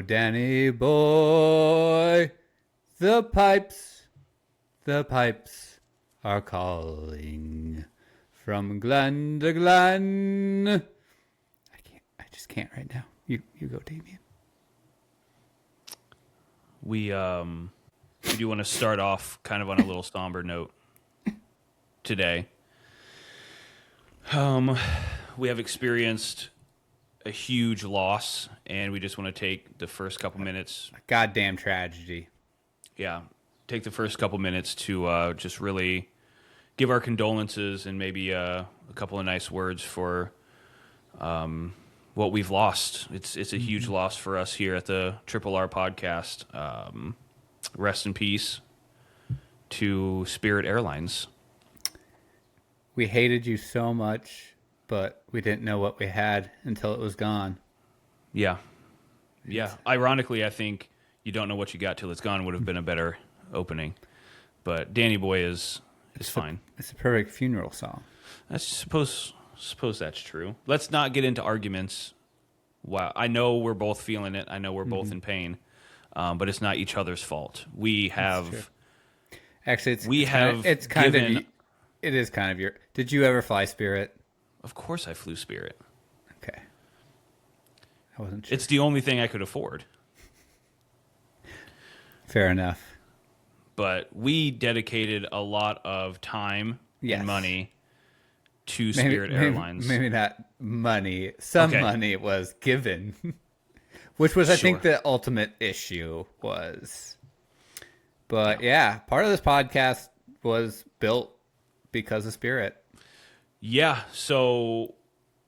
Oh, Danny boy, the pipes are calling from glen to glen. I just can't right now. You go, Damien. We do want to start off kind of on a little somber note today. We have experienced a huge loss, and we just want to take the first couple minutes. A goddamn tragedy. Yeah, take the first couple minutes to just really give our condolences and maybe a couple of nice words for what we've lost. It's a huge loss for us here at the R.I.P podcast. Rest in peace to Spirit Airlines. We hated you so much, but we didn't know what we had until it was gone. Yeah. Yeah. Ironically, I think you don't know what you got till it's gone would have been a better opening. But Danny Boy is fine. It's a perfect funeral song. I suppose that's true. Let's not get into arguments. Wow. I know we're both feeling it. I know we're both in pain. But it's not each other's fault. We have... Actually, it is kind of your... Did you ever fly Spirit? Of course I flew Spirit. Okay. I wasn't sure. It's the only thing I could afford. Fair enough. But we dedicated a lot of time and money to Spirit Airlines. Maybe not money. Some money was given. Which was, I think, the ultimate issue was. But yeah, part of this podcast was built because of Spirit. Yeah, so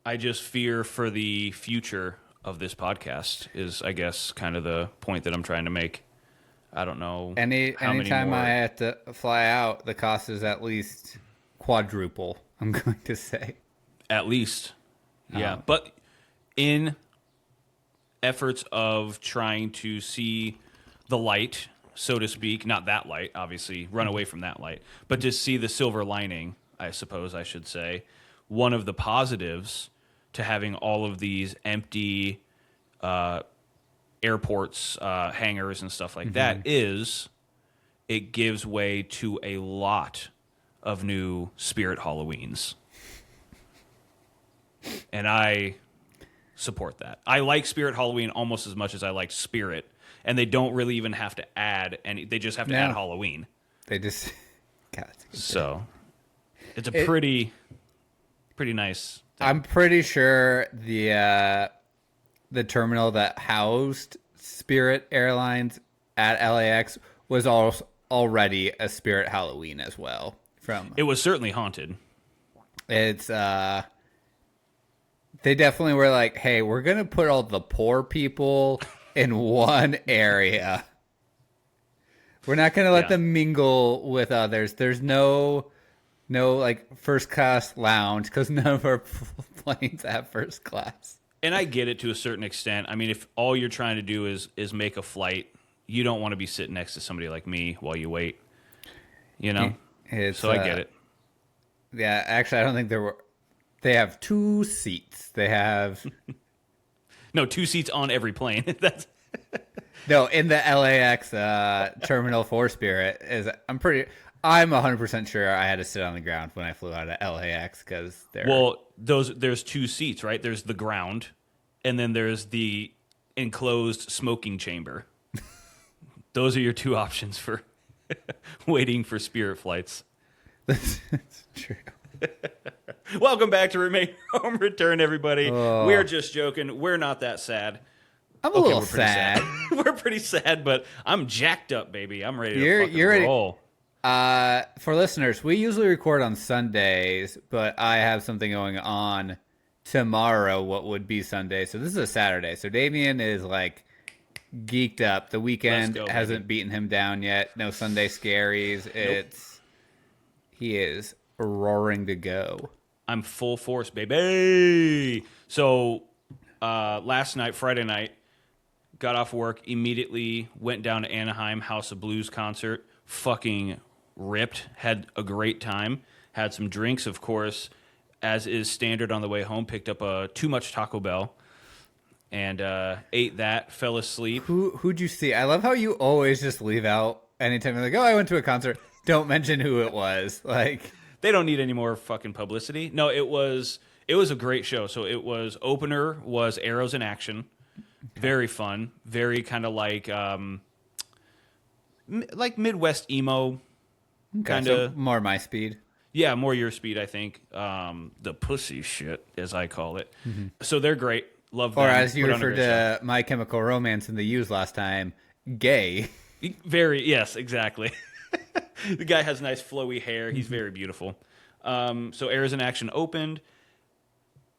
I just fear for the future of this podcast is, I guess, kind of the point that I'm trying to make. I don't know. Anytime I have to fly out, the cost is at least quadruple, I'm going to say. At least. Yeah. But in efforts of trying to see the light, so to speak, not that light, obviously, run away from that light, but to see the silver lining, I suppose I should say, one of the positives to having all of these empty airports, hangars and stuff like that is it gives way to a lot of new Spirit Halloweens. And I support that. I like Spirit Halloween almost as much as I like Spirit, and they don't really even have to add any. They just have to add Halloween. They just... God, so it's a pretty nice thing. I'm pretty sure the terminal that housed Spirit Airlines at LAX was already a Spirit Halloween as well. It was certainly haunted. It's they definitely were like, hey, we're gonna put all the poor people in one area. We're not gonna let them mingle with others. There's no like first class lounge because none of our planes have first class. And I get it to a certain extent. I mean, if all you're trying to do is make a flight, you don't want to be sitting next to somebody like me while you wait. You know? So I get it. Yeah, actually, I don't think they have 2 seats. They have... No, 2 seats on every plane. That's... No, in the LAX Terminal 4 Spirit, I'm 100% sure I had to sit on the ground when I flew out of LAX because there's 2 seats, right? There's the ground, and then there's the enclosed smoking chamber. Those are your 2 options for waiting for Spirit flights. That's true. Welcome back to Remain Home Return, everybody. We're just joking. We're not that sad. I'm a little sad. We're pretty sad, but I'm jacked up, baby. I'm ready to fucking roll. For listeners, we usually record on Sundays, but I have something going on tomorrow, what would be Sunday. So this is a Saturday. So Damien is like geeked up. The weekend hasn't beaten him down yet. No Sunday scaries. He is roaring to go. I'm full force, baby. So last night, Friday night, got off work, immediately went down to Anaheim, House of Blues concert, fucking ripped, had a great time, had some drinks, of course, as is standard on the way home, picked up a too much Taco Bell, and ate that, fell asleep. Who'd you see? I love how you always just leave out anytime you're like, oh, I went to a concert. Don't mention who it was. Like, They don't need any more fucking publicity. No, it was a great show. So it was opener was Arrows in Action. Very fun. Very kind of like Midwest emo kind of. so more my speed. Yeah, more your speed, I think. The pussy shit, as I call it. So they're great. Love them. Or as you Put on a referred great show. to My Chemical Romance in the Used last time, gay. Very, yes, exactly. The guy has nice flowy hair. He's very beautiful. So Airs in Action opened.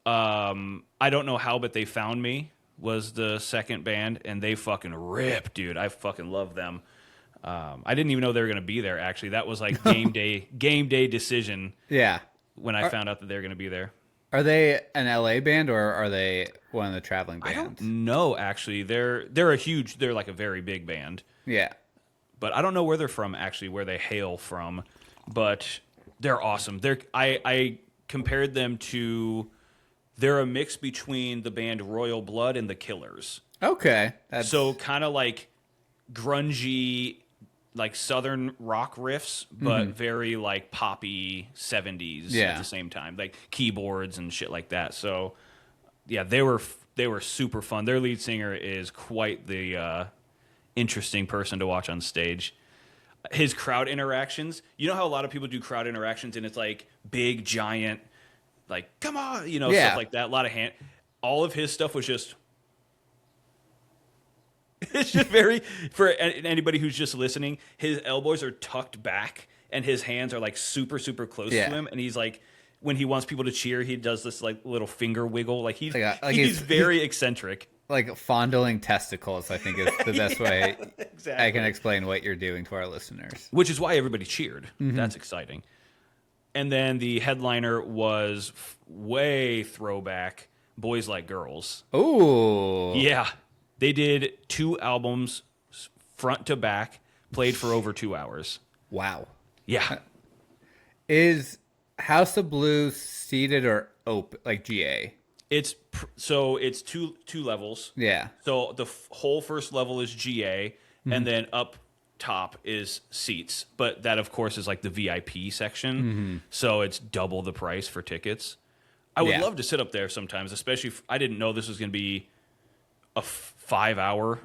I don't know how, but They Found Me was the second band, and they fucking rip, dude. I fucking love them. I didn't even know they were going to be there, actually. That was like game day decision Yeah. when I found out that they were going to be there. Are they an LA band or are they one of the traveling I bands? don't know, actually. They're like a very big band. Yeah. But I don't know where they're from, actually, where they hail from. But they're awesome. I compared them to, they're a mix between the band Royal Blood and the Killers. Okay. So kind of like grungy, like southern rock riffs, but very like poppy 70s at the same time, like keyboards and shit like that. So yeah, they were super fun. Their lead singer is quite the interesting person to watch on stage. His crowd interactions, you know how a lot of people do crowd interactions and it's like big giant, like come on, stuff like that. A lot of all of his stuff was just. It's just very, for anybody who's just listening, his elbows are tucked back and his hands are like super, super close to him. And he's like, when he wants people to cheer, he does this like little finger wiggle. Like he's very eccentric. Like fondling testicles, I think is the best way Exactly. I can explain what you're doing to our listeners. Which is why everybody cheered. That's exciting. And then the headliner was way throwback, Boys Like Girls. Oh. Yeah. They did 2 albums front to back, played for over 2 hours. Wow. Yeah. Is House of Blues seated or open, like GA? It's two levels. Yeah. So the whole first level is GA, and then up top is seats. But that, of course, is like the VIP section. So it's double the price for tickets. I would love to sit up there sometimes, especially if I didn't know this was going to be a 5-hour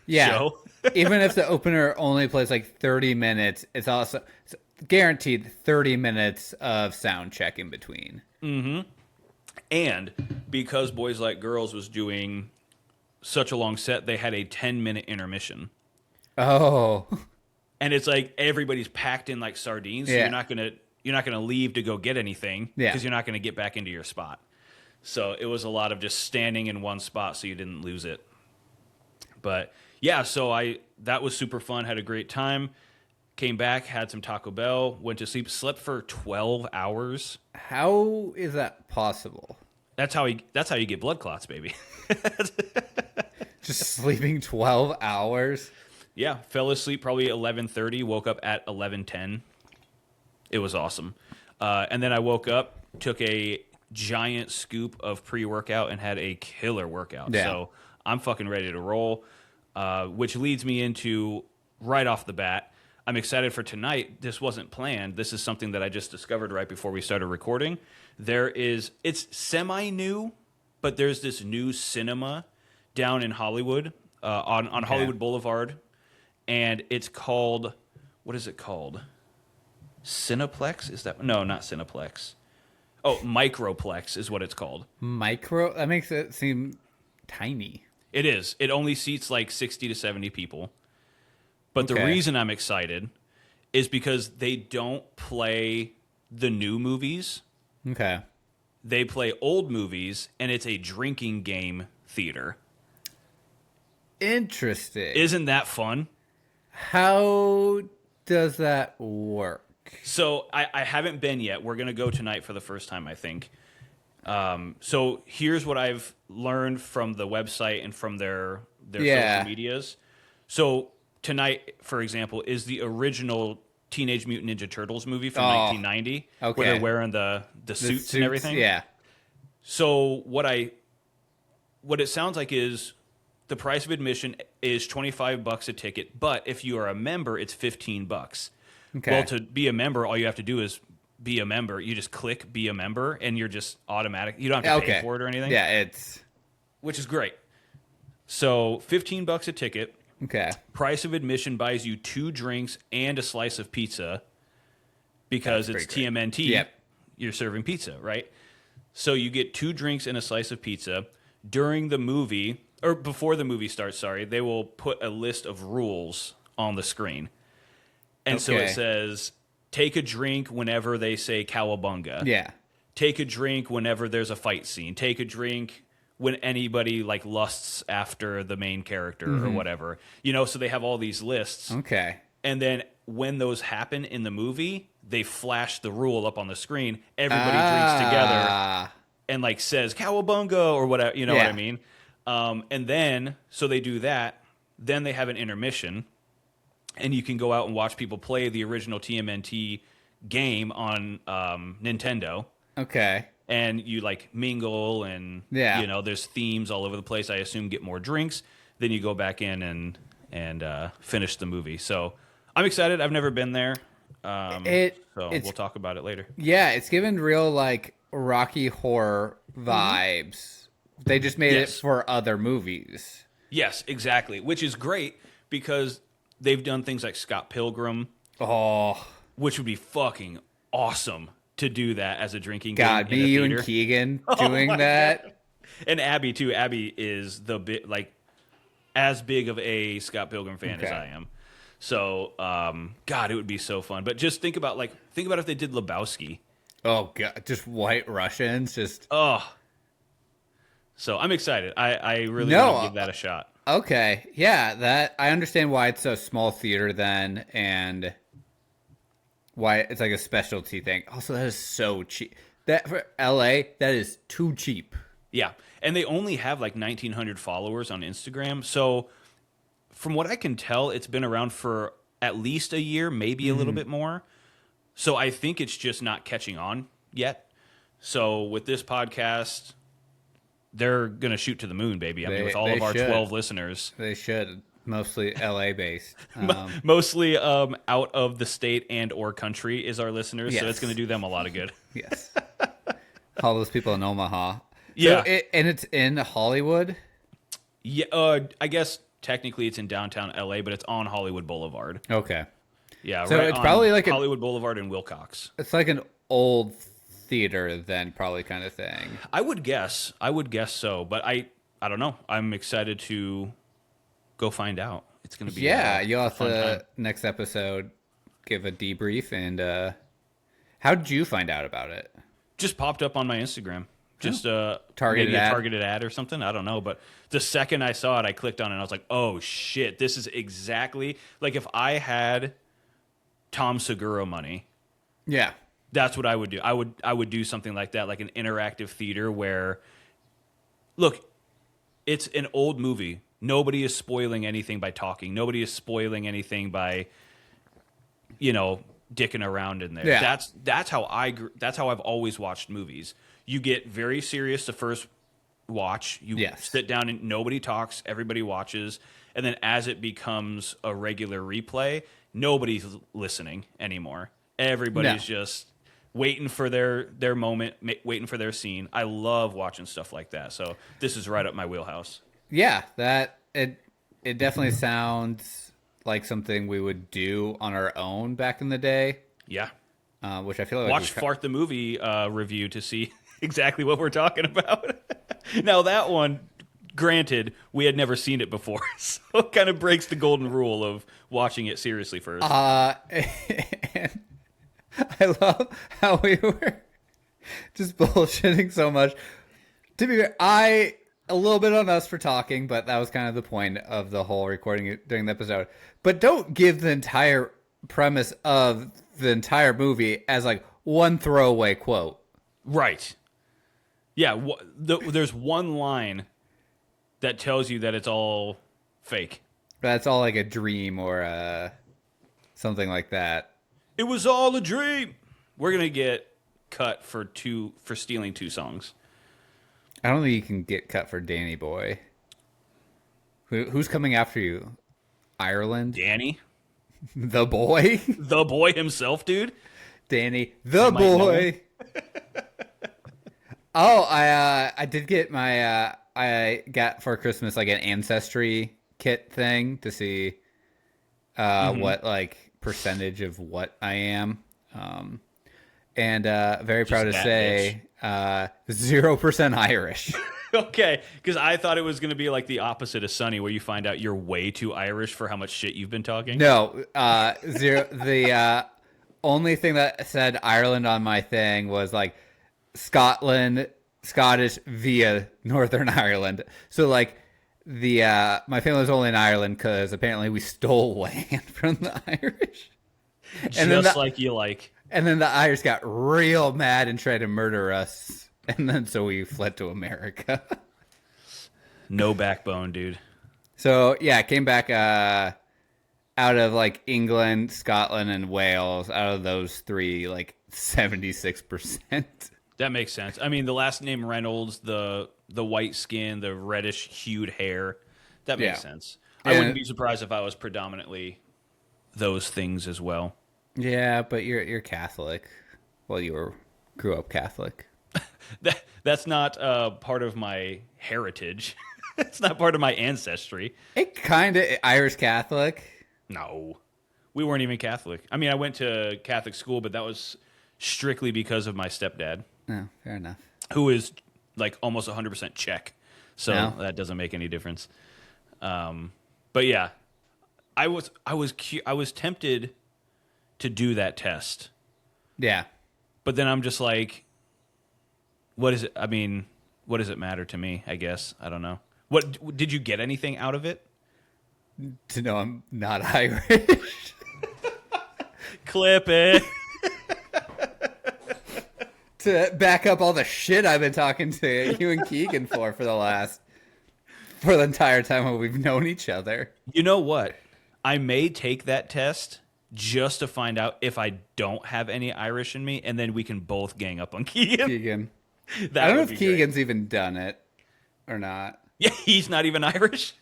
show. Even if the opener only plays like 30 minutes, it's also guaranteed 30 minutes of sound check in between. And because Boys Like Girls was doing such a long set, they had a 10-minute intermission. Oh. And it's like everybody's packed in like sardines, so you're not gonna leave to go get anything because you're not gonna get back into your spot. So it was a lot of just standing in one spot so you didn't lose it. But yeah, so that was super fun. Had a great time. Came back, had some Taco Bell, went to sleep, slept for 12 hours. How is that possible? That's how you get blood clots, baby. Just sleeping 12 hours? Yeah, fell asleep probably 11:30, woke up at 11:10. It was awesome. And then I woke up, took a giant scoop of pre-workout and had a killer workout. Yeah. So I'm fucking ready to roll, which leads me into right off the bat. I'm excited for tonight. This wasn't planned. This is something that I just discovered right before we started recording. It's semi-new, but there's this new cinema down in Hollywood, on Hollywood Boulevard, and it's called, what is it called? Cineplex? Is that, no, not Cineplex. Oh, Microplex is what it's called. Micro? That makes it seem tiny. It is. It only seats like 60 to 70 people. But the reason I'm excited is because they don't play the new movies. Okay. They play old movies, and it's a drinking game theater. Interesting. Isn't that fun? How does that work? So I haven't been yet. We're going to go tonight for the first time, I think. So here's what I've learned from the website and from their social medias. So tonight, for example, is the original Teenage Mutant Ninja Turtles movie from 1990, where they're wearing the suits and everything. Yeah. So what what it sounds like is the price of admission is $25 a ticket, but if you are a member, it's $15. Okay. Well, to be a member, all you have to do is be a member. You just click be a member, and you're just automatic. You don't have to pay for it or anything. Yeah, which is great. So $15 a ticket. Okay. Price of admission buys you 2 drinks and a slice of pizza because it's TMNT. Yep. You're serving pizza, right? So you get 2 drinks and a slice of pizza. During the movie, or before the movie starts, sorry, they will put a list of rules on the screen. And so it says, take a drink whenever they say cowabunga. Yeah. Take a drink whenever there's a fight scene. Take a drink when anybody like lusts after the main character or whatever. You know, so they have all these lists. Okay. And then when those happen in the movie, they flash the rule up on the screen. Everybody drinks together and like says cowabunga or whatever, you know what I mean? And then, so they do that. Then they have an intermission. And you can go out and watch people play the original TMNT game on Nintendo. Okay. And you like mingle and, you know, there's themes all over the place. I assume get more drinks. Then you go back in and finish the movie. So I'm excited. I've never been there. So we'll talk about it later. Yeah, it's given real like Rocky Horror vibes. They just made it for other movies. Yes, exactly. Which is great because they've done things like Scott Pilgrim. Oh. Which would be fucking awesome to do that as a drinking game. In you theater. And Keegan doing that. God. And Abby, too. Abby is the bit like as big of a Scott Pilgrim fan as I am. So, God, it would be so fun. But just think about if they did Lebowski. Oh, God. Just white Russians. Just. Oh. So I'm excited. I really want to give that a shot. Okay. Yeah, that I understand why it's a small theater then and why it's like a specialty thing. Also, that is so cheap. That for LA, that is too cheap. Yeah. And they only have like 1,900 followers on Instagram. So from what I can tell, it's been around for at least a year, maybe a little bit more. So I think it's just not catching on yet. So with this podcast, they're going to shoot to the moon, baby. I mean, with all of our 12 listeners. They should. Mostly LA-based. Mostly out of the state and or country is our listeners, so it's going to do them a lot of good. Yes. All those people in Omaha. Yeah. So and it's in Hollywood? Yeah, I guess technically it's in downtown LA, but it's on Hollywood Boulevard. Okay. Yeah, so right it's probably like Hollywood Boulevard and Wilcox. It's like an old theater then, probably, kind of thing. I would guess so, but I don't know. I'm excited to go find out. It's going to be you'll have to next episode give a debrief. And how did you find out about it? Just popped up on my Instagram. Just targeted ad or something. I don't know, but the second I saw it, I clicked on it and I was like, "Oh shit, this is exactly like if I had Tom Segura money." Yeah. That's what I would do. I would do something like that, like an interactive theater where look, it's an old movie. Nobody is spoiling anything by talking. Nobody is spoiling anything by, dicking around in there. Yeah. That's how I've always watched movies. You get very serious the first watch. You sit down and nobody talks. Everybody watches. And then as it becomes a regular replay, nobody's listening anymore. Everybody's just waiting for their moment, waiting for their scene. I love watching stuff like that. So this is right up my wheelhouse. Yeah, it definitely sounds like something we would do on our own back in the day. Yeah. Which I feel like watch Fart the Movie review to see exactly what we're talking about. Now that one, granted, we had never seen it before, so it kind of breaks the golden rule of watching it seriously first. And I love how we were just bullshitting so much. To be fair, a little bit on us for talking, but that was kind of the point of the whole recording during the episode. But don't give the entire premise of the entire movie as like one throwaway quote. Right. Yeah, there's one line that tells you that it's all fake. That's all like a dream or something like that. It was all a dream. We're going to get cut for stealing 2 songs. I don't think you can get cut for Danny Boy. Who's coming after you? Ireland? Danny, The boy? the boy himself, dude. Danny the You might know him. boy. Oh, I did get my I got for Christmas like an Ancestry kit thing to see what like percentage of what I am. And very proud to that say 0% Irish. Okay, because I thought it was going to be like the opposite of Sunny, where you find out you're way too Irish for how much shit you've been talking. No, zero. The only thing that said Ireland on my thing was like Scotland, Scottish via Northern Ireland. So like my family was only in Ireland because apparently we stole land from the Irish, Just like you like. and then the Irish got real mad and tried to murder us, and then so we fled to America. No backbone, dude. So yeah, I came back out of like England, Scotland, and Wales. Out of those three, like 76%. That makes sense. I mean, the last name Reynolds, the white skin, the reddish hued hair, that makes sense. I wouldn't be surprised if I was predominantly those things as well. Yeah, but you're Catholic. Well, grew up Catholic. That's not part of my heritage. It's not part of my ancestry. It kind of Irish Catholic. No, we weren't even Catholic. I mean, I went to Catholic school, but that was strictly because of my stepdad, Oh, fair enough. who is like almost 100% Czech. So No. that doesn't make any difference. But yeah, I was tempted to do that test, Yeah. but then I'm just like, what is it? I mean, what does it matter to me? I guess I don't know. What did you get anything out of it? To know I'm not Irish. Clip it. To back up all the shit I've been talking to you and Keegan for the entire time when we've known each other. You know what? I may take that test just to find out if I don't have any Irish in me, and then we can both gang up on Keegan. Keegan. That I don't know would if be great. Keegan's even done it or not. Yeah, he's not even Irish.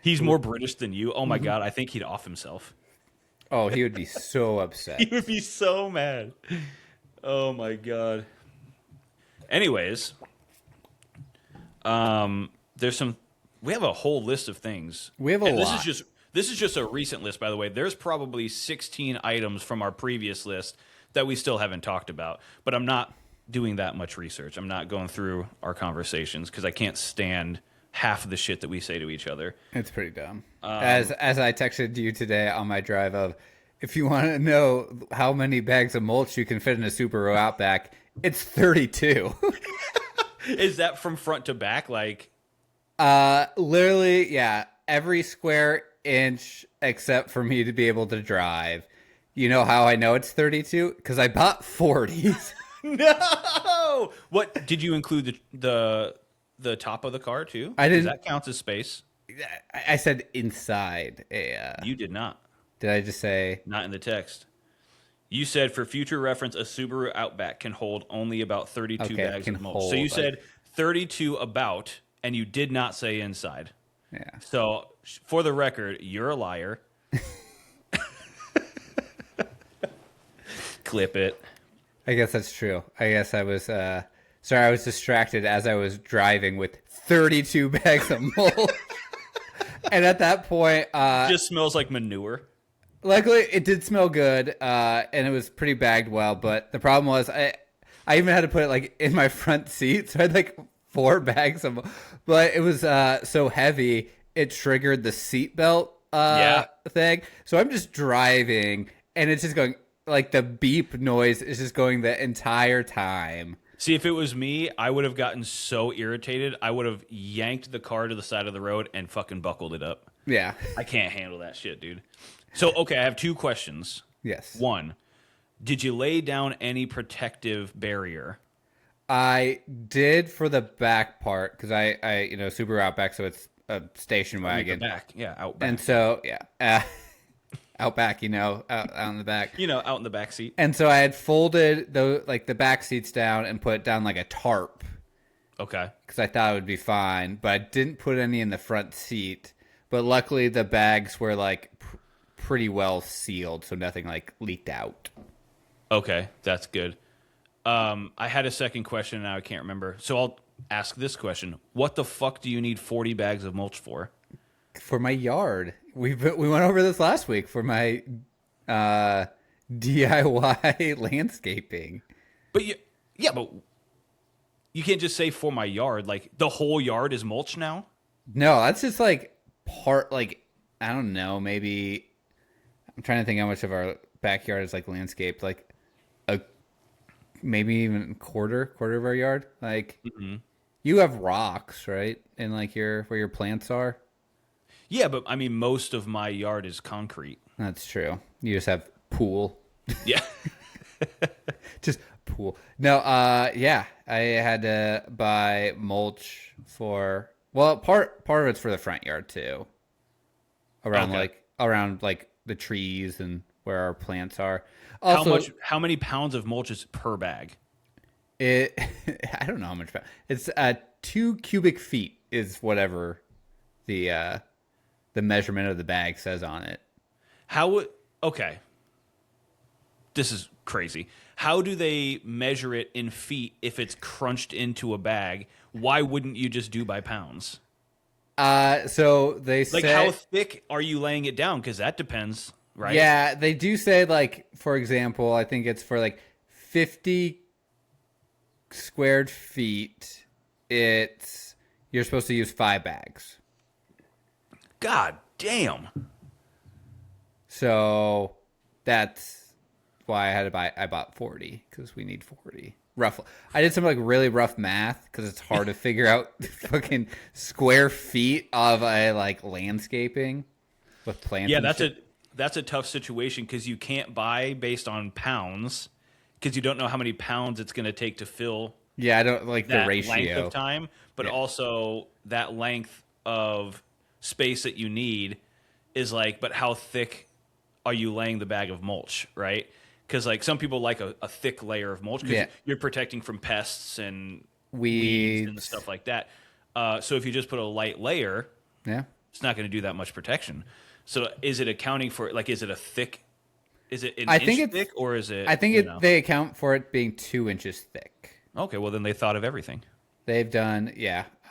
He's more British than you. Oh my God, I think he'd off himself. Oh, he would be so upset. He would be so mad. Oh my God. Anyways, there's some. We have a whole list of things. We have a And lot. This is just a recent list, by the way. There's probably 16 items from our previous list that we still haven't talked about. But I'm not doing that much research. I'm not going through our conversations because I can't stand half of the shit that we say to each other. It's pretty dumb. As I texted you today on my drive of, if you want to know how many bags of mulch you can fit in a Subaru Outback, it's 32. Is that from front to back? Like, Literally, yeah. Every square inch except for me to be able to drive. You know how I know it's 32? Because I bought 40s. no! What, did you include the top of the car too? I didn't. 'Cause that counts as space. I said inside. You did not. Did I just say? Not in the text. You said, for future reference, a Subaru Outback can hold only about 32 Okay, bags can of mulch. hold, So you said 32 about, and you did not say inside. Yeah. So, for the record, you're a liar. Clip it. I guess that's true. I guess I was sorry, I was distracted as I was driving with 32 bags of mulch. And at that point, Just smells like manure. luckily it did smell good, and it was pretty bagged well, but the problem was I even had to put it like in my front seat, so I had like 4 bags of but it was so heavy it triggered the seatbelt thing. So I'm just driving and it's just going like the beep noise is just going the entire time. See, if it was me, I would have gotten so irritated, I would have yanked the car to the side of the road and fucking buckled it up. Yeah. I can't handle that shit, dude. So, okay, I have 2 questions. Yes. One, did you lay down any protective barrier? I did for the back part because I Subaru Outback, so it's a station wagon. Back, yeah, out back. And so, yeah, out back, out in the back. Out in the back seat. And so I had folded the back seats down and put down like a tarp Okay. because I thought it would be fine, but I didn't put any in the front seat. But luckily, the bags were like pretty well sealed, so nothing like leaked out. Okay, that's good. I had a second question, and now I can't remember. So I'll ask this question: what the fuck do you need 40 bags of mulch for? For my yard, we went over this last week for my DIY landscaping. But but you can't just say for my yard. Like the whole yard is mulch now. No, that's just like part. Like I don't know. Maybe I'm trying to think how much of our backyard is like landscaped. Like a maybe even quarter of our yard. Like you have rocks, right? And like where your plants are. Yeah, but I mean, most of my yard is concrete. That's true. You just have pool. Yeah. Just pool. No, yeah. I had to buy mulch for part of it's for the front yard too. Around like the trees and where our plants are. Also, how many pounds of mulch is per bag? I don't know how much. It's 2 cubic feet is whatever the measurement of the bag says on it. Okay. This is crazy. How do they measure it in feet if it's crunched into a bag? Why wouldn't you just do by pounds? So they say, like, how thick are you laying it down? Because that depends, right? Yeah, they do say, like, for example, I think it's for like 50 squared feet. You're supposed to use 5 bags. God damn. So that's why I bought 40 because we need 40. Rough. I did some like really rough math because it's hard to figure out fucking square feet of a like landscaping with plants. Yeah, that's a tough situation because you can't buy based on pounds because you don't know how many pounds it's going to take to fill. Yeah, I don't like the ratio length of time, but also that length of space that you need is like, but how thick are you laying the bag of mulch, right? Because like some people like a thick layer of mulch because you're protecting from pests and weeds and stuff like that. So if you just put a light layer, it's not going to do that much protection. So is it accounting for like, is it a thick? Is it an inch thick or is it? I think they account for it being 2 inches thick. Okay, well then they thought of everything. They've done,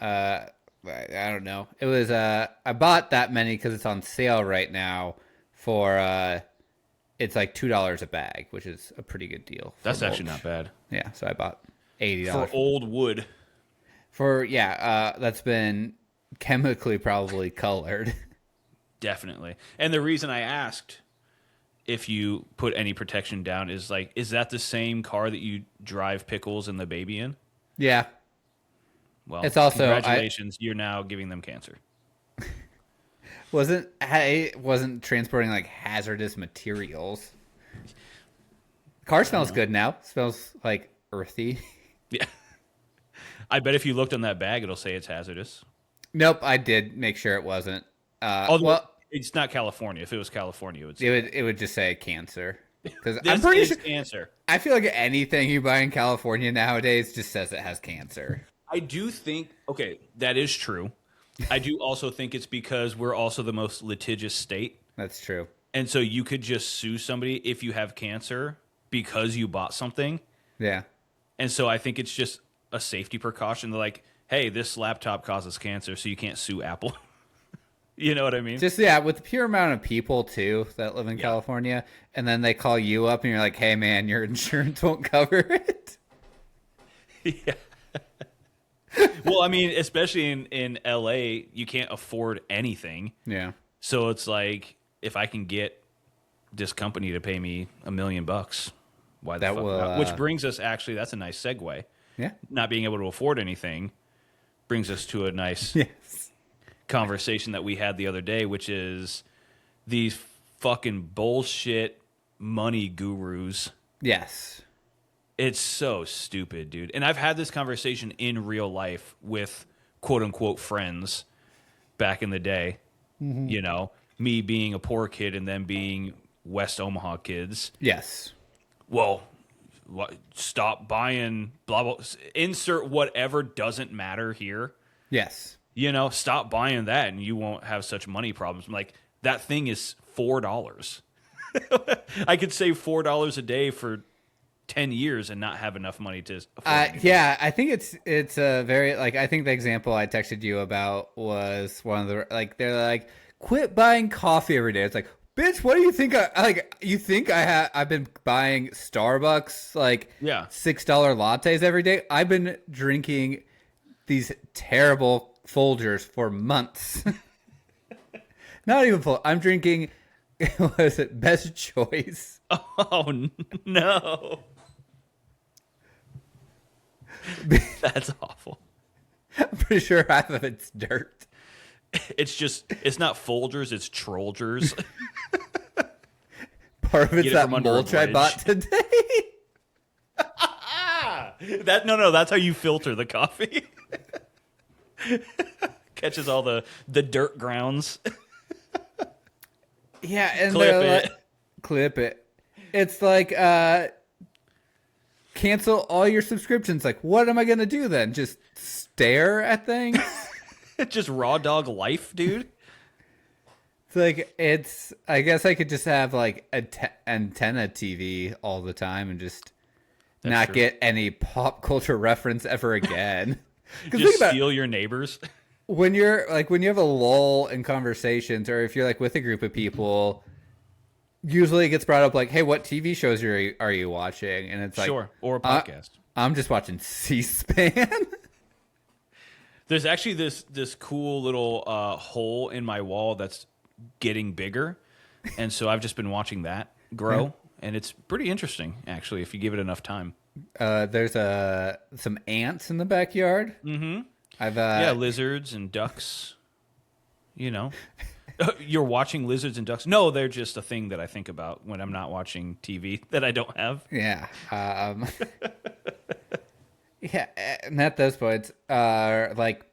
I don't know. It was I bought that many because it's on sale right now for it's like $2 a bag, which is a pretty good deal. That's actually not bad. Yeah, so I bought $80 for old wood. That's been chemically probably colored. Definitely. And the reason I asked if you put any protection down is like, is that the same car that you drive Pickles and the baby in? Yeah. Well, it's also congratulations, you're now giving them cancer. wasn't transporting like hazardous materials. Car smells good now. Smells like earthy. Yeah. I bet if you looked on that bag, it'll say it's hazardous. Nope, I did make sure it wasn't. It's not California. If it was California, it would just say cancer. Because I'm pretty sure cancer. I feel like anything you buy in California nowadays just says it has cancer. I do think that is true. I do also think it's because we're also the most litigious state. That's true. And so you could just sue somebody if you have cancer because you bought something. Yeah. And so I think it's just a safety precaution. They're like, hey, this laptop causes cancer, so you can't sue Apple. You know what I mean? Just, with the pure amount of people, too, that live in California, and then they call you up and you're like, hey, man, your insurance won't cover it. Yeah. Well, I mean, especially in LA, you can't afford anything. Yeah. So it's like, if I can get this company to pay me $1 million, why the fuck not? Which brings us, actually, that's a nice segue. Yeah. Not being able to afford anything brings us to a nice conversation that we had the other day, which is these fucking bullshit money gurus. Yes. It's so stupid, dude. And I've had this conversation in real life with quote unquote friends back in the day, me being a poor kid and them being West Omaha kids. Yes. Well, stop buying blah blah. Insert whatever doesn't matter here. Yes. Stop buying that, and you won't have such money problems. Like that thing is $4. I could save $4 a day for 10 years and not have enough money to afford it. Yeah, I think it's a very, like, I think the example I texted you about was one of the, like, they're like, quit buying coffee every day. It's like, bitch, what do you think? You think I've been buying Starbucks, like, Yeah. $6 lattes every day? I've been drinking these terrible Folgers for months. Not even full. I'm drinking, what is it, Best Choice. Oh, no. That's awful. I'm pretty sure half of it's dirt. It's not Folgers, it's Trollgers. Part of it's Get it that from under a mulch I bridge. bought today. That's how you filter the coffee. Catches all the dirt grounds. Yeah, and Clip they're it. like, clip it. It's like, cancel all your subscriptions. Like, what am I gonna do then? Just stare at things? Just raw dog life, dude. It's like, I guess I could just have like antenna TV all the time and just not true. get any pop culture reference ever again. Because Just steal your neighbors. when you have a lull in conversations, or if you're like with a group of people, usually it gets brought up like, hey, what TV shows are you watching? And it's like, Sure, or a podcast. I'm just watching C-SPAN. There's actually this cool little hole in my wall that's getting bigger, and so I've just been watching that grow, and it's pretty interesting actually if you give it enough time. There's some ants in the backyard. Mm-hmm. I've Lizards and ducks. You're watching lizards and ducks? No, they're just a thing that I think about when I'm not watching TV that I don't have. Yeah. Yeah, and at those points, like,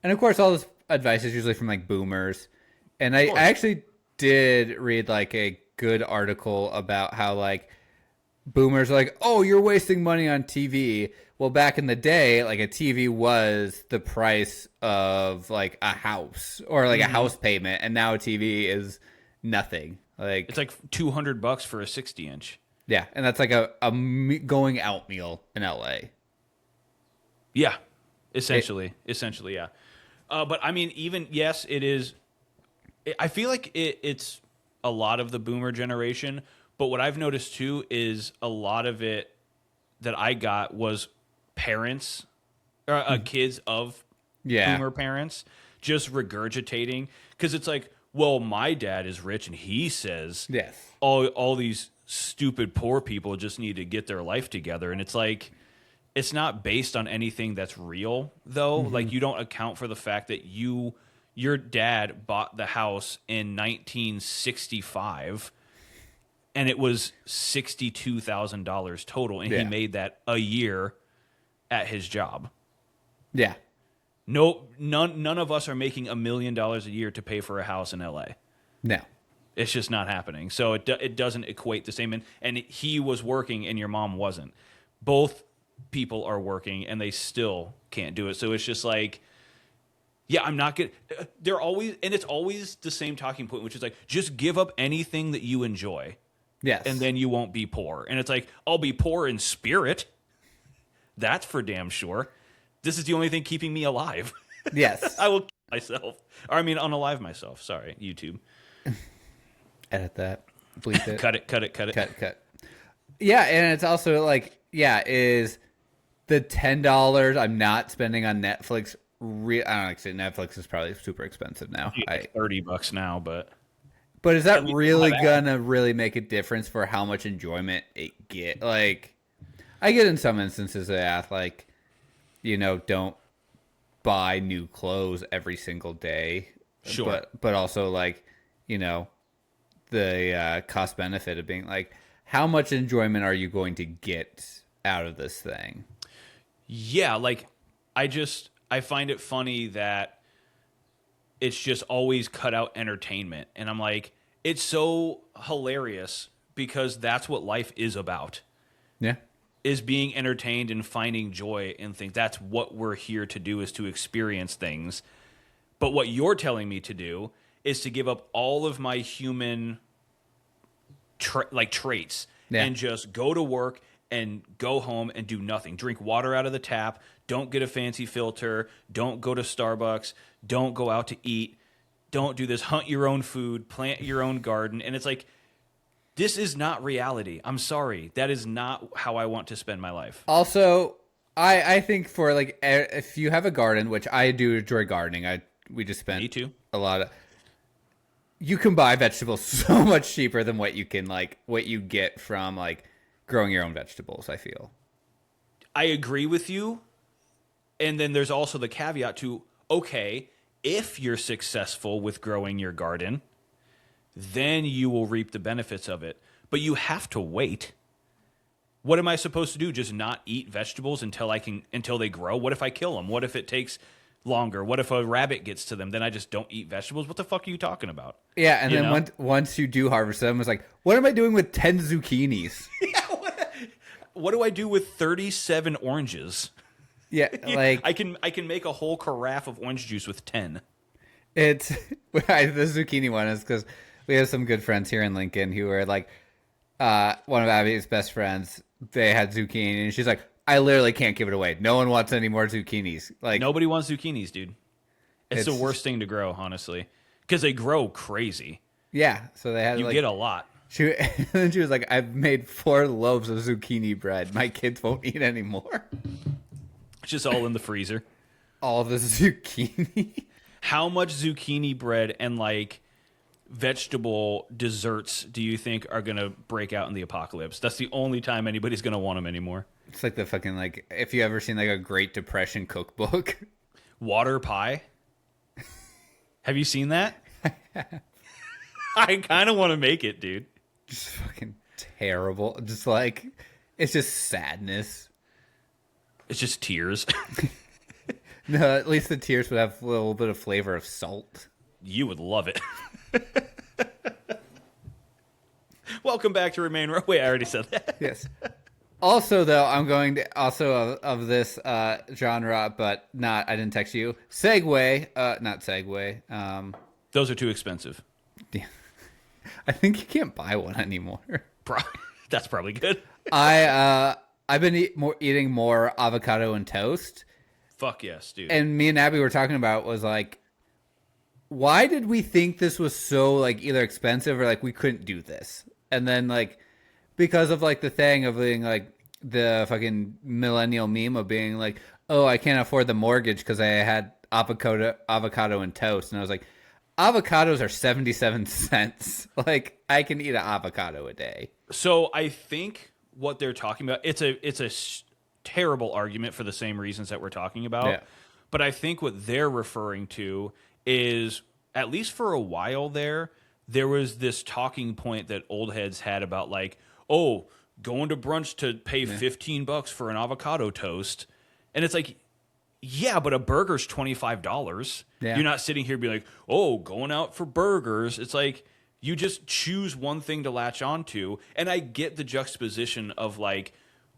and of course, all this advice is usually from like boomers. And I actually did read like a good article about how like boomers are like, oh, you're wasting money on TV. Well, back in the day, like a TV was the price of like a house or like a house payment, and now a TV is nothing. Like It's like $200 for a 60-inch. yeah, and that's like a going out meal in LA. Yeah, essentially, yeah. But I mean, even yes, it is. I feel like it's a lot of the boomer generation. But what I've noticed too is a lot of it that I got was parents, or kids of boomer parents, just regurgitating, because it's like, well, my dad is rich and he says Yes. all these stupid poor people just need to get their life together, and it's like, it's not based on anything that's real, though. Like, you don't account for the fact that your dad bought the house in 1965, and it was $62,000 total, and he made that a year at his job. Yeah. No, none of us are making $1 million a year to pay for a house in LA. No. It's just not happening. So it doesn't equate the same. And he was working, and your mom wasn't. Both people are working, and they still can't do it. So it's just like, yeah, I'm not gonna. They're always, and it's always the same talking point, which is like, just give up anything that you enjoy. Yes. And then you won't be poor. And it's like, I'll be poor in spirit. That's for damn sure. This is the only thing keeping me alive. Yes. I will kill myself. Or I mean, unalive myself. Sorry, YouTube. Edit that. Bleep it. Cut it. Cut. Yeah, and it's also like, is the $10 I'm not spending on Netflix I don't actually, Netflix is probably super expensive now. It's $30 now, but is that really gonna really make a difference for how much enjoyment it get? Like, I get in some instances that like, don't buy new clothes every single day. Sure. But also like, the cost benefit of being like, how much enjoyment are you going to get out of this thing? Yeah, like I find it funny that it's just always cut out entertainment. And I'm like, it's so hilarious because that's what life is about. Yeah. Is being entertained and finding joy in things. That's what we're here to do, is to experience things. But what you're telling me to do is to give up all of my human traits and just go to work and go home and do nothing. Drink water out of the tap. Don't get a fancy filter. Don't go to Starbucks. Don't go out to eat. Don't do this. Hunt your own food. Plant your own garden. And it's like, this is not reality. I'm sorry. That is not how I want to spend my life. Also, I think for like, if you have a garden, which I do enjoy gardening, we just spent Me too. a lot of. You can buy vegetables so much cheaper than what you get from like growing your own vegetables, I feel. I agree with you. And then there's also the caveat to, okay, if you're successful with growing your garden, then you will reap the benefits of it. But you have to wait. What am I supposed to do? Just not eat vegetables until they grow? What if I kill them? What if it takes longer? What if a rabbit gets to them? Then I just don't eat vegetables? What the fuck are you talking about? Yeah, and then once you do harvest them, it's like, what am I doing with 10 zucchinis? Yeah, what do I do with 37 oranges? Yeah, like I can make a whole carafe of orange juice with 10. It's the zucchini one is because we have some good friends here in Lincoln who are like, one of Abby's best friends. They had zucchini, and she's like, I literally can't give it away. No one wants any more zucchinis. Like, nobody wants zucchinis, dude. It's the worst thing to grow, honestly, because they grow crazy. Yeah, so they had you get a lot. And then she was like, I've made 4 loaves of zucchini bread. My kids won't eat anymore. It's just all in the freezer. All of the zucchini. How much zucchini bread and like vegetable desserts do you think are going to break out in the apocalypse? That's the only time anybody's going to want them anymore. It's like the fucking, like, if you ever seen like a Great Depression cookbook. Water pie. Have you seen that? I kind of want to make it, dude. Just fucking terrible. Just like, it's just sadness. It's just tears. No, at least the tears would have a little bit of flavor of salt. You would love it. Welcome back to Remain Raw. Wait, I already said that. Yes. Also, though, I'm going to also of this genre, but not. I didn't text you. Segway, not Segway. Those are too expensive. Yeah. I think you can't buy one anymore. That's probably good. I've been eating more avocado and toast. Fuck yes, dude. And me and Abby were talking about was like, why did we think this was so like either expensive or like we couldn't do this? And then like because of like the thing of being like the fucking millennial meme of being like, oh, I can't afford the mortgage because I had avocado and toast, and I was like, avocados are 77 cents. Like I can eat an avocado a day. So I think what they're talking about, it's a terrible argument for the same reasons that we're talking about. Yeah. But I think what they're referring to is, at least for a while there was this talking point that old heads had about like, oh, going to brunch to pay $15 for an avocado toast. And it's like, yeah, but a burger's $25. Yeah. You're not sitting here being like, oh, going out for burgers. It's like, you just choose one thing to latch onto. And I get the juxtaposition of like,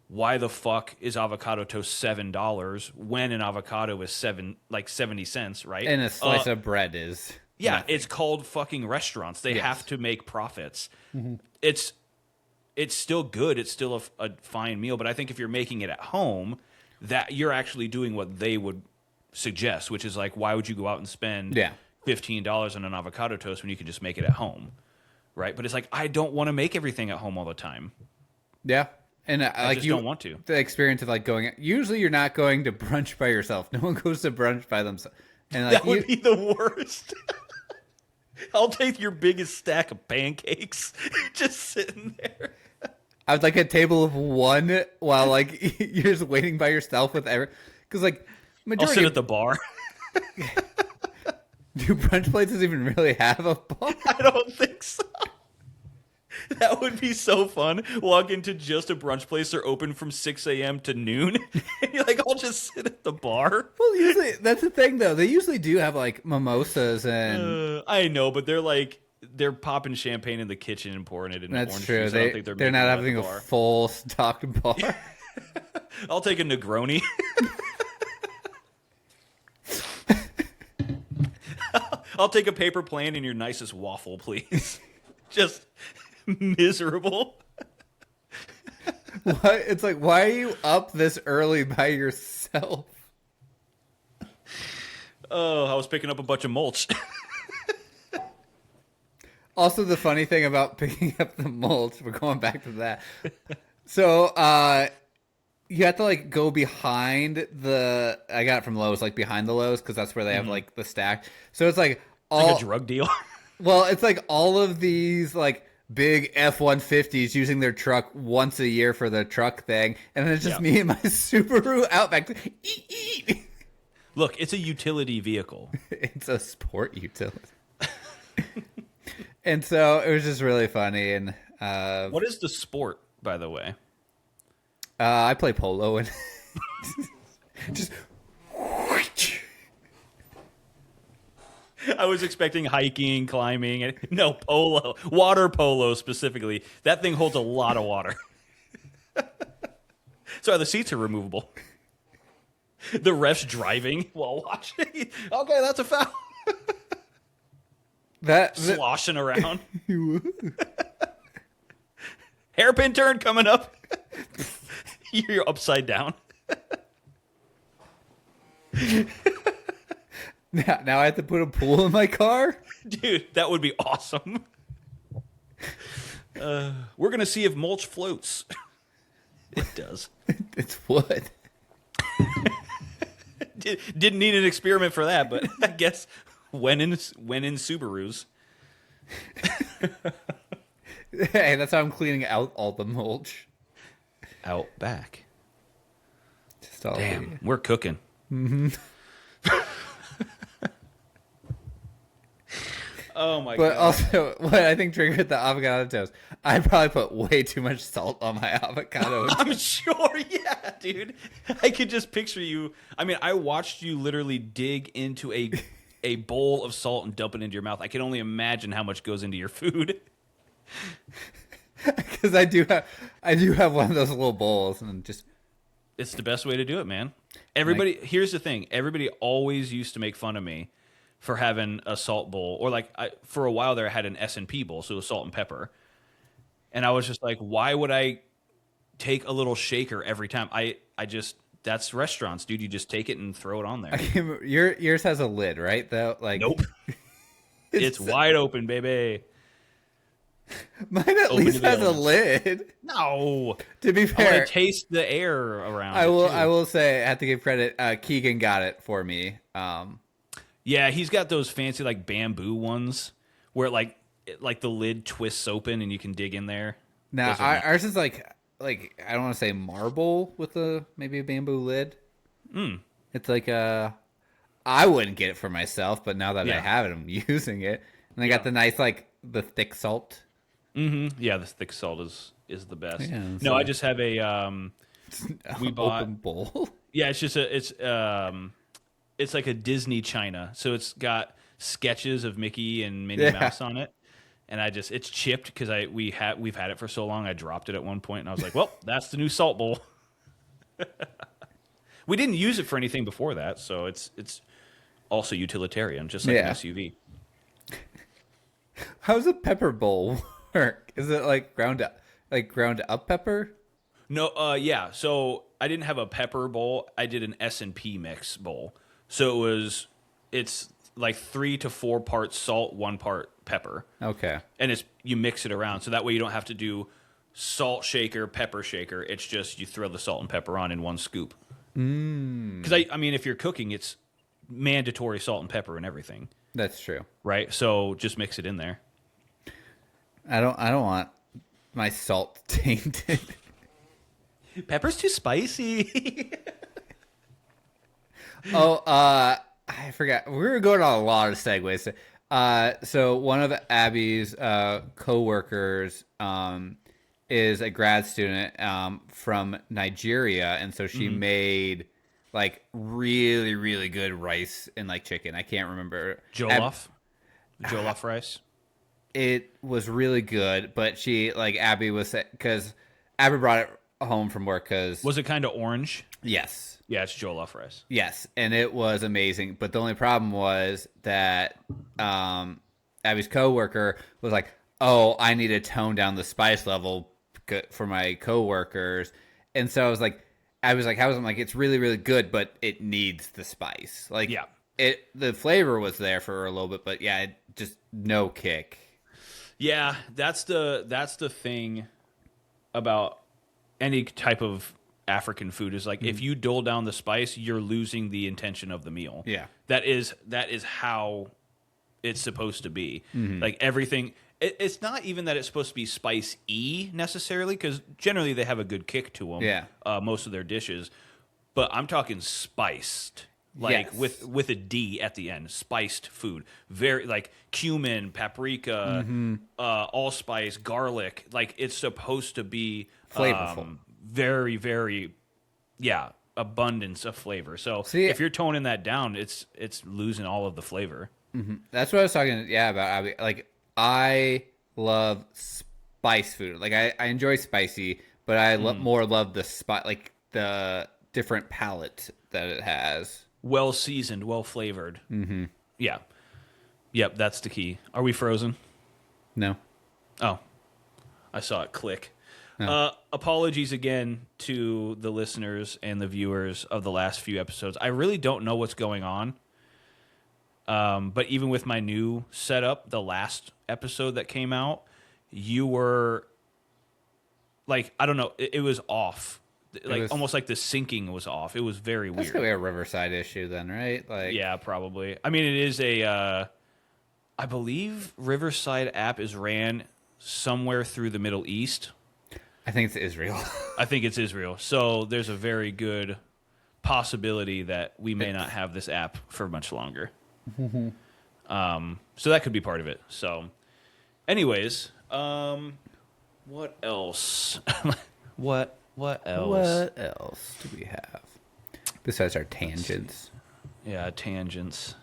why the fuck is avocado toast $7 when an avocado is 70 cents, right? And a slice of bread is nothing. It's called fucking restaurants. They have to make profits. Mm-hmm. It's still good. It's still a fine meal. But I think if you're making it at home, that you're actually doing what they would suggest, which is like, why would you go out and spend $15 on an avocado toast when you could just make it at home, right? But it's like, I don't want to make everything at home all the time. Yeah. And I like just don't want to. The experience of like going, usually you're not going to brunch by yourself. No one goes to brunch by themselves. And like, that would be the worst. I'll take your biggest stack of pancakes just sitting there. I would like a table of one while like you're just waiting by yourself with because like majority I'll sit at the bar. Do brunch places even really have a bar? I don't think so. That would be so fun. Walk into just a brunch place. They're open from 6 a.m. to noon. And you're like, I'll just sit at the bar. Well, usually that's the thing though. They usually do have like mimosas and I know, but they're popping champagne in the kitchen and pouring it in that's orange true. juice. I don't think They're making not it at having the a bar. full stocked bar. I'll take a Negroni. I'll take a paper plane and your nicest waffle, please. Just miserable. What? It's like, why are you up this early by yourself? Oh, I was picking up a bunch of mulch. Also, the funny thing about picking up the mulch, we're going back to that. So, you have to like go behind I got it from Lowe's, like behind the Lowe's, because that's where they have like the stack. So it's like Like a drug deal. well, it's like all of these like big F-150s using their truck once a year for the truck thing, and then it's just me and my Subaru Outback. Eat, eat. Look, it's a utility vehicle. It's a sport utility. And so it was just really funny. And What is the sport, by the way? I play polo and just. I was expecting hiking, climbing, and no, polo. Water polo specifically. That thing holds a lot of water. Sorry, the seats are removable. The ref's driving while watching. Okay, that's a foul. Sloshing around. Hairpin turn coming up. You're upside down. Now I have to put a pool in my car? Dude, that would be awesome. We're going to see if mulch floats. It does. It's wood. Didn't need an experiment for that, but I guess when in Subarus. Hey, that's how I'm cleaning out all the mulch. Out back. Just all Damn, we're cooking. Mm-hmm. Oh my god. But also, what I think triggered the avocado toast, I probably put way too much salt on my avocado toast. I'm sure, yeah, dude. I could just picture you. I mean, I watched you literally dig into a bowl of salt and dump it into your mouth. I can only imagine how much goes into your food. Because I do have one of those little bowls, and just it's the best way to do it, man. Everybody, here's the thing. Everybody always used to make fun of me for having a salt bowl, or like for a while there I had an S&P bowl, so it was salt and pepper. And I was just like, why would I take a little shaker every time? I just, that's restaurants, dude. You just take it and throw it on there. Yours has a lid, right? Though, like, nope. It's wide open, baby. Mine at least has a lid. No. To be fair, I want to taste the air around. I will say, I have to give credit. Keegan got it for me. Yeah, he's got those fancy like bamboo ones where like the lid twists open and you can dig in there. Now ours is like I don't want to say marble with maybe a bamboo lid. It's like I wouldn't get it for myself, but now that I have it, I'm using it. And I got the nice the thick salt. Mm-hmm. Yeah, the thick salt is the best. Yeah, no, I just have a we bought open bowl. Yeah, it's just it's like a Disney china, so it's got sketches of Mickey and Minnie Mouse on it, and it's chipped because we've had it for so long. I dropped it at one point, and I was like, well, that's the new salt bowl. We didn't use it for anything before that, so it's also utilitarian, just like an SUV. How's a pepper bowl work? Is it like ground up pepper? No, yeah. So I didn't have a pepper bowl. I did an S&P mix bowl. So it's like 3 to 4 parts salt, 1 part pepper. Okay. And you mix it around, so that way you don't have to do salt shaker, pepper shaker. It's just you throw the salt and pepper on in one scoop. Because I mean, if you're cooking, it's mandatory salt and pepper and everything. That's true. Right? So just mix it in there. I don't want my salt tainted. Pepper's too spicy. Oh, I forgot. We were going on a lot of segues. So one of Abby's co-workers is a grad student from Nigeria, and so she made like really, really good rice and like chicken. I can't remember. Jollof, jollof rice. It was really good, but she like Abby was because Abby brought it home from work because Was it kind of orange? yes, Yeah, it's jollof rice. yes, and it was amazing. But the only problem was that Abby's coworker was like, "Oh, I need to tone down the spice level for my coworkers," and so I was like, "How was it?" I'm like, "It's really, really good, but it needs the spice." Like, Yeah. the flavor was there for a little bit, but yeah, just no kick. Yeah, that's the thing about any type of African food is like if you dole down the spice, you're losing the intention of the meal. Yeah. That is how it's supposed to be. Like everything it's not even that it's supposed to be spice-y necessarily because generally they have a good kick to them. Yeah. Most of their dishes, but I'm talking spiced. Like Yes. with a D at the end, spiced food, very like cumin, paprika, allspice, garlic. Like it's supposed to be Flavorful. very, very, yeah, abundance of flavor. So See, if you're toning that down, it's losing all of the flavor. that's what I was talking, yeah, about Abby. Like, I love spice food. Like, I enjoy spicy, but I more love the like the different palette that it has. Well seasoned, well flavored. Yeah, yep, that's the key. Are we frozen? No. Oh, I saw it click. No. Apologies again to the listeners and the viewers of the last few episodes. I really don't know what's going on. But even with my new setup, the last episode that came out, you were like, I don't know, it was off. Like was- almost like the syncing was off. It was very That's weird. gonna be a Riverside issue then, right? Like, Yeah, probably. I mean, it is I believe Riverside app is ran somewhere through the Middle East. I think it's Israel. I think it's Israel. So there's a very good possibility that we may not have this app for much longer. So that could be part of it. So, anyways, what else? What else? What else do we have besides our tangents? Yeah, tangents.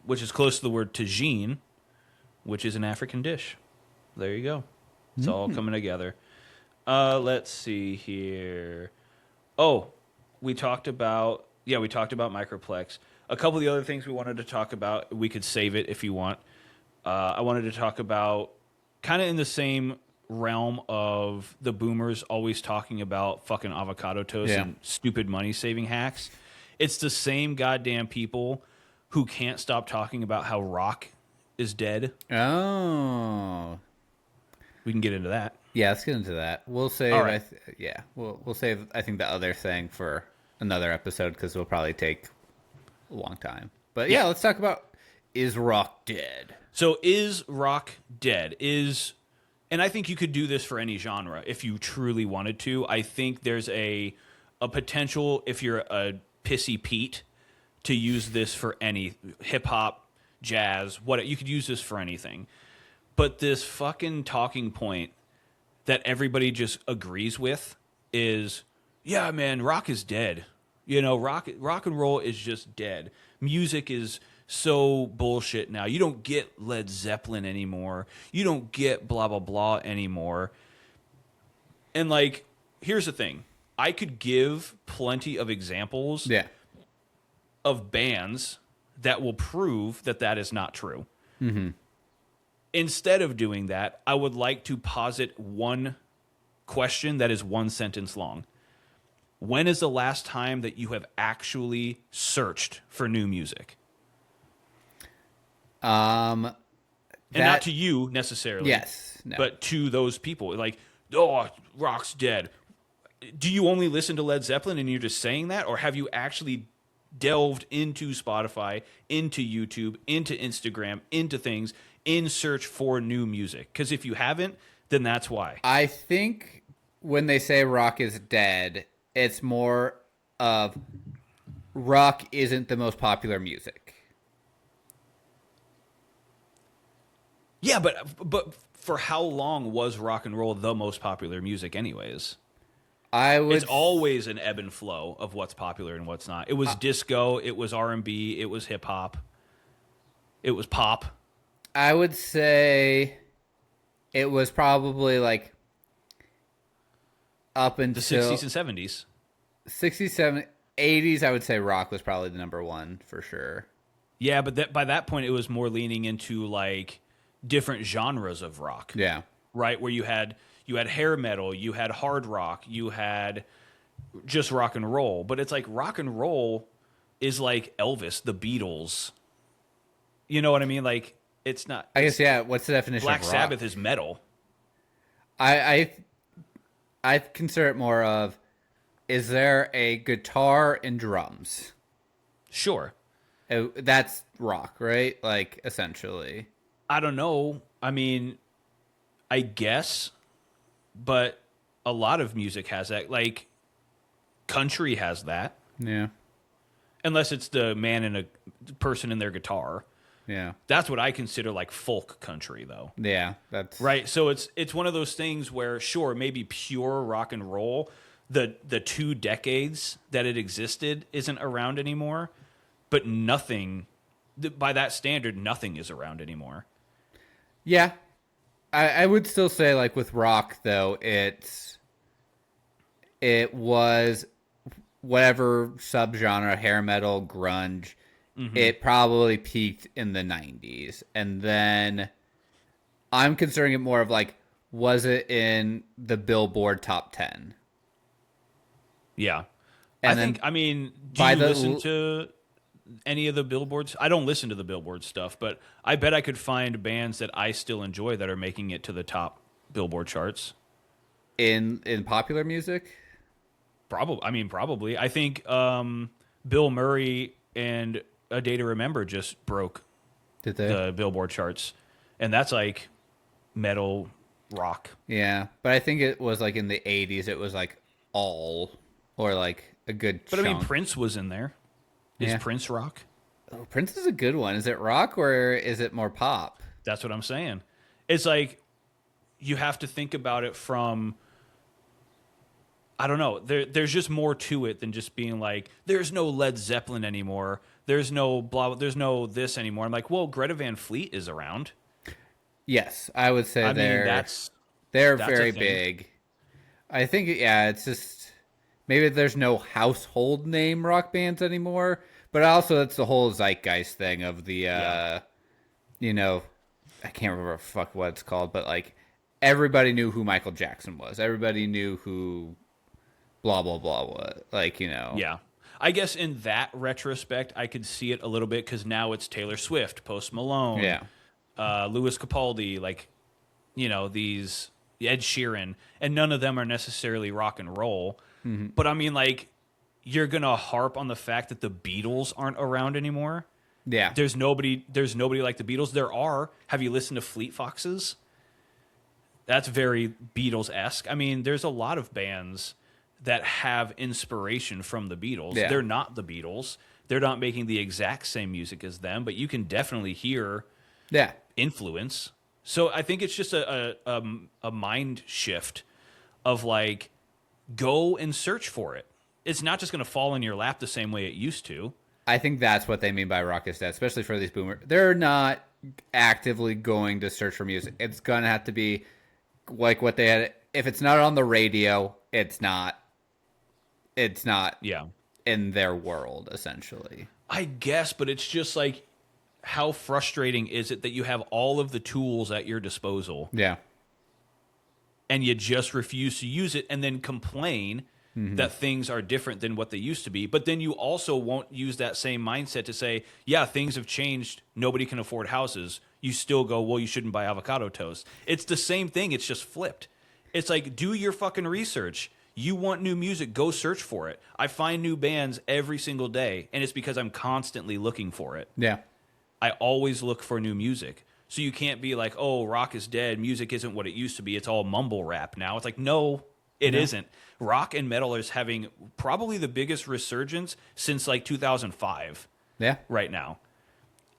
Which is close to the word tagine, which is an African dish. There you go. It's all coming together. Let's see here. Oh, we talked about Microplex. A couple of the other things we wanted to talk about, we could save it if you want. I wanted to talk about kind of in the same realm of the boomers always talking about fucking avocado toast and stupid money saving hacks. It's the same goddamn people who can't stop talking about how rock is dead. Oh, We can get into that. yeah. Let's get into that. We'll save. All right. We'll save. I think the other thing for another episode because it'll probably take a long time. But yeah, let's talk about is rock dead? So is rock dead? And I think you could do this for any genre if you truly wanted to. I think there's a potential if you're a pissy Pete to use this for any hip hop, jazz, what you could use this for anything. But this fucking talking point that everybody just agrees with is, yeah, man, rock is dead. You know, rock and roll is just dead. Music is so bullshit now. You don't get Led Zeppelin anymore. You don't get blah, blah, blah anymore. And, like, here's the thing. I could give plenty of examples of bands that will prove that that is not true. Mm-hmm. Instead of doing that, I would like to posit one question that is one sentence long. When is the last time that you have actually searched for new music? And not to you necessarily. Yes. No. But to those people. Like, oh, rock's dead. Do you only listen to Led Zeppelin and you're just saying that? Or have you actually delved into Spotify, into YouTube, into Instagram, into things in search for new music? Because if you haven't, then that's why. I think when they say rock is dead, it's more of rock isn't the most popular music. Yeah, but for how long was rock and roll the most popular music, anyways? I would. It's always an ebb and flow of what's popular and what's not. It was disco, it was R&B, it was hip hop, it was pop. I would say it was probably like up The until 60s and 70s. 60s, 70s, 80s. I would say rock was probably the number one for sure. Yeah, but by that point, it was more leaning into like different genres of rock, Yeah. right? Where you had hair metal, you had hard rock, you had just rock and roll. But it's like rock and roll is like Elvis, the Beatles. You know what I mean? Like it's not. I guess, yeah. What's the definition Black of rock? Sabbath is metal. I, I consider it more of, is there a guitar and drums? Sure. That's rock, right? Like, essentially. I don't know. I mean, I guess, but a lot of music has that. Like country has that, Yeah. unless it's the man and a person in their guitar. Yeah. That's what I consider like folk country, though. Yeah. That's Right. So it's one of those things where, sure, maybe pure rock and roll, the 2 decades that it existed isn't around anymore, but nothing, by that standard, nothing is around anymore. Yeah. I would still say, like, with rock, though, it was whatever subgenre, hair metal, grunge. It probably peaked in the 90s. And then I'm considering it more of like, was it in the Billboard top 10? Yeah. And I mean, do by you the listen to any of the billboards? I don't listen to the billboard stuff, but I bet I could find bands that I still enjoy that are making it to the top billboard charts. in popular music? Probably. I think Bill Murray and A Day to Remember just broke Did they? the billboard charts. And that's like metal rock. Yeah. But I think it was like in the 80s, it was like all, or like a good But chunk. I mean, Prince was in there. Is Yeah. Prince rock? Oh, Prince is a good one. Is it rock or is it more pop? That's what I'm saying. It's like you have to think about it from, I don't know. There's just more to it than just being like, there's no Led Zeppelin anymore. There's no blah. There's no this anymore. I'm like, well, Greta Van Fleet is around. Yes, I would say I mean, they're that's they're that's a very thing. big. I think, yeah, it's just maybe there's no household name rock bands anymore, but also it's the whole zeitgeist thing of the Yeah. you know, I can't remember fuck what it's called, but like everybody knew who Michael Jackson was. Everybody knew who blah blah blah was. Like, you know. Yeah. I guess in that retrospect, I could see it a little bit because now it's Taylor Swift, Post Malone, Yeah. Louis Capaldi, like, you know, these Ed Sheeran, and none of them are necessarily rock and roll. But I mean, like, you're gonna harp on the fact that the Beatles aren't around anymore. Yeah. There's nobody like the Beatles. There are. Have you listened to Fleet Foxes? That's very Beatles-esque. I mean, there's a lot of bands that have inspiration from the Beatles. Yeah. They're not the Beatles. They're not making the exact same music as them, but you can definitely hear Yeah. influence. So I think it's just a mind shift of like, go and search for it. It's not just going to fall in your lap the same way it used to. I think that's what they mean by rock is dead, especially for these boomers. They're not actively going to search for music. It's gonna have to be like what they had. If it's not on the radio, it's not. It's not Yeah. in their world, essentially. I guess, but it's just like, how frustrating is it that you have all of the tools at your disposal Yeah. and you just refuse to use it and then complain that things are different than what they used to be? But then you also won't use that same mindset to say, yeah, things have changed. Nobody can afford houses. You still go, well, you shouldn't buy avocado toast. It's the same thing. It's just flipped. It's like, do your fucking research. You want new music, go search for it. I find new bands every single day, and it's because I'm constantly looking for it. Yeah. I always look for new music. So you can't be like, oh, rock is dead. Music isn't what it used to be. It's all mumble rap now. It's like, no, it isn't. Rock and metal is having probably the biggest resurgence since like 2005 Yeah. right now.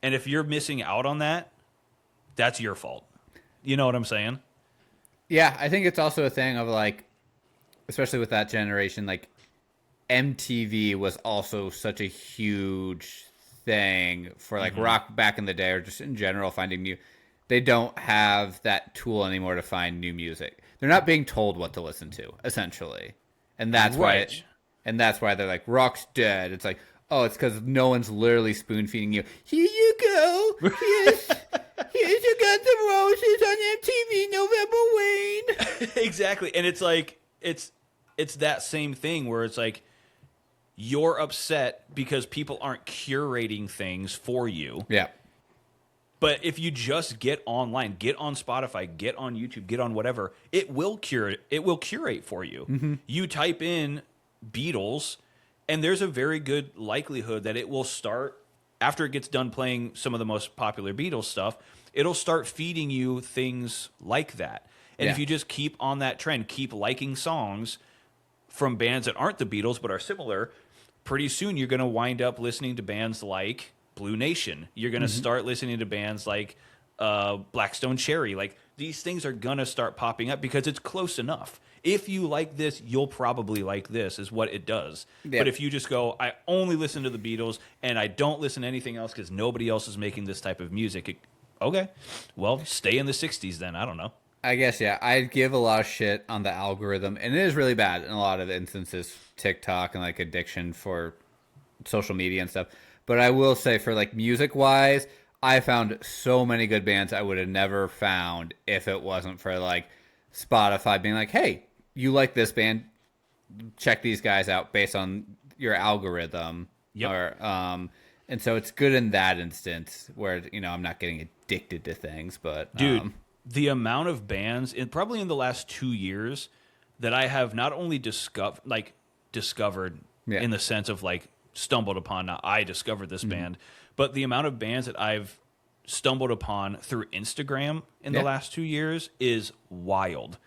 And if you're missing out on that, that's your fault. You know what I'm saying? Yeah, I think it's also a thing of like, especially with that generation, like MTV was also such a huge thing for like rock back in the day, or just in general finding new. They don't have that tool anymore to find new music. They're not being told what to listen to, essentially, and that's why. Right. And that's why they're like, rock's dead. It's like, oh, it's because no one's literally spoon feeding you. Here you go. Here's your Guns N' Roses on MTV November Rain. Exactly. And it's like it's that same thing where it's like you're upset because people aren't curating things for you. Yeah. But if you just get online, get on Spotify, get on YouTube, get on whatever, it will curate for you. You type in Beatles, and there's a very good likelihood that it will start after it gets done playing some of the most popular Beatles stuff. It'll start feeding you things like that. And if you just keep on that trend, keep liking songs from bands that aren't the Beatles but are similar, pretty soon you're going to wind up listening to bands like Blue Nation. You're going to start listening to bands like Blackstone Cherry. Like, these things are going to start popping up because it's close enough. If you like this, you'll probably like this, is what it does. Yeah. But if you just go, I only listen to the Beatles and I don't listen to anything else because nobody else is making this type of music, okay, well, stay in the 60s then. I don't know. I guess, yeah. I give a lot of shit on the algorithm, and it is really bad in a lot of instances, TikTok and like addiction for social media and stuff. But I will say, for like music-wise, I found so many good bands I would have never found if it wasn't for like Spotify being like, hey, you like this band, check these guys out based on your algorithm. Yep. Or, and so it's good in that instance where, you know, I'm not getting addicted to things. But dude, the amount of bands probably in the last 2 years that I have not only discovered in the sense of like stumbled upon, now I discovered this band, but the amount of bands that I've stumbled upon through Instagram in the last 2 years is wild.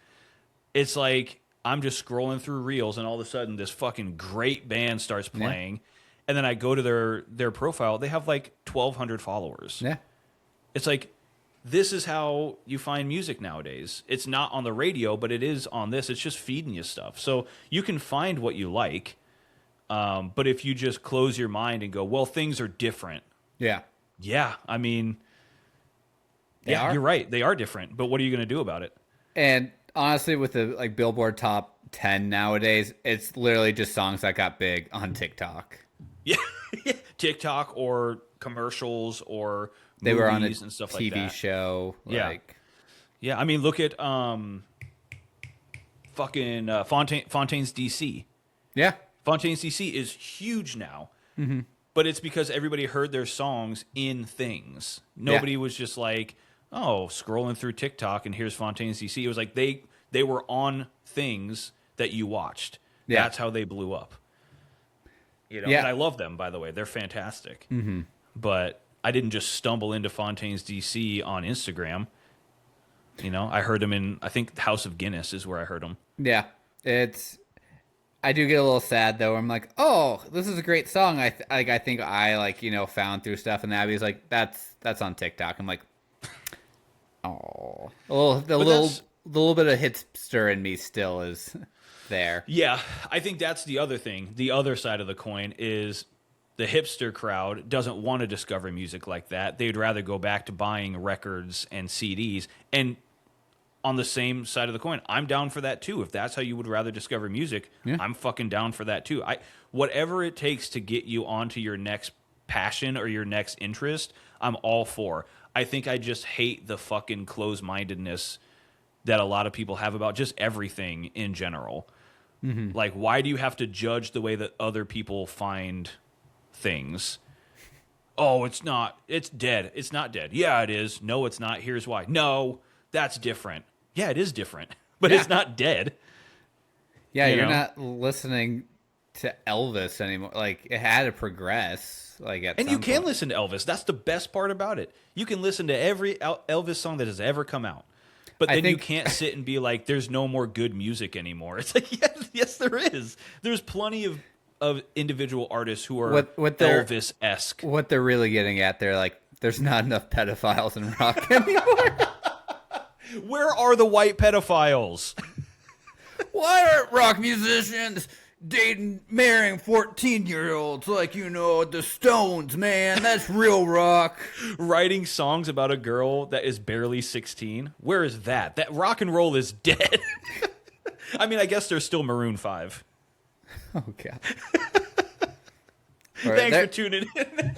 It's like I'm just scrolling through reels and all of a sudden this fucking great band starts playing, and then I go to their profile, they have like 1,200 followers. yeah. It's like, this is how you find music nowadays. It's not on the radio, but it is on this. It's just feeding you stuff. So you can find what you like, but if you just close your mind and go, well, things are different. Yeah. Yeah, I mean, They are. you're right. They are different, but what are you going to do about it? And honestly, with the like Billboard top 10 nowadays, it's literally just songs that got big on TikTok. Yeah, TikTok or commercials or They movies were on a and stuff TV like that. show. Yeah. Like, Yeah, I mean, look at fucking Fontaine's DC. yeah. Fontaine's DC is huge now, but it's because everybody heard their songs in things. Nobody was just like, oh, scrolling through TikTok and here's Fontaine's DC. It was like they were on things that you watched. Yeah. That's how they blew up. You know, Yeah. and I love them, by the way. They're fantastic. But I didn't just stumble into Fontaine's DC on Instagram. You know, I heard them in, I think, House of Guinness is where I heard them. Yeah. I do get a little sad though. I'm like, oh, this is a great song. I think I found through stuff, and Abby's like, that's on TikTok. I'm like, oh, the little bit of hipster in me still is there. Yeah, I think that's the other thing. The other side of the coin is the hipster crowd doesn't want to discover music like that. They'd rather go back to buying records and CDs. And on the same side of the coin, I'm down for that too. If that's how you would rather discover music, I'm fucking down for that too. Whatever it takes to get you onto your next passion or your next interest, I'm all for. I think I just hate the fucking closed-mindedness that a lot of people have about just everything in general. Like, why do you have to judge the way that other people find things? Oh, it's dead. It's not dead. Yeah, it is. No, it's not. Here's why. No, that's different. Yeah, it is different, but it's not dead. Yeah, You you're know? not listening to Elvis anymore. Like, it had to progress. Like, And you can listen to Elvis. That's the best part about it. You can listen to every Elvis song that has ever come out. But then you can't sit and be like, there's no more good music anymore. It's like, yes, there is. There's plenty of individual artists who are Elvis-esque. What they're really getting at, they're like, there's not enough pedophiles in rock anymore. Where are the white pedophiles? Why aren't rock musicians marrying 14-year-olds like, the Stones, man? That's real rock. Writing songs about a girl that is barely 16? Where is that? That rock and roll is dead. I mean, I guess there's still Maroon 5. Oh, God. Thanks for tuning in.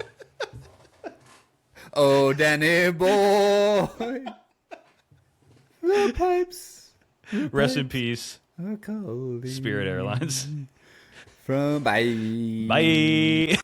Oh, Danny boy. The pipes. Rest in peace, Are calling Spirit Airlines. From bye. Bye.